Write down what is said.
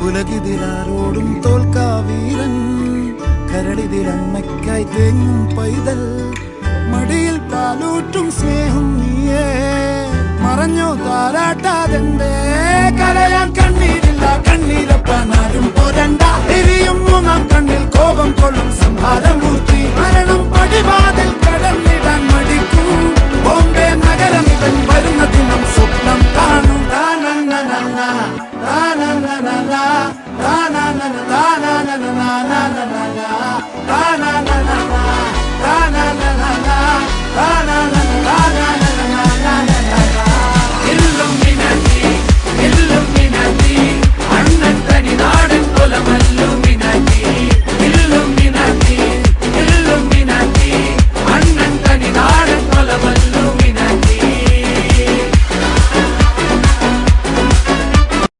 ഉലകിതിലാരോടും തോൽക്കാ വീരൻ കരളിതിലമ്മയ്ക്കായി തേങ്ങും പൈതൽ മടിയിൽ പാലൂറ്റും സ്നേഹം നീയേ മറഞ്ഞോ താരാട്ടാതെന്തേ കരയാൻ കണ്ണീരില്ല കണ്ണീരപ്പാനാരും പോരണ്ട എരിയും മൂന്നാം കണ്ണിൽ കോപം കൊള്ളും സംഹാരമൂർത്തി മരണം പടിവാതിൽ കടന്നിടാൻ മടിക്കും ബോംബെ നഗരം ഇവൻ വരുന്ന ദിനം സ്വപ്നം കാണും താനന്നനന്ന താനന്നനന്ന താനന്നന താനന്നന താനന്നന താനന്നന താനന്നന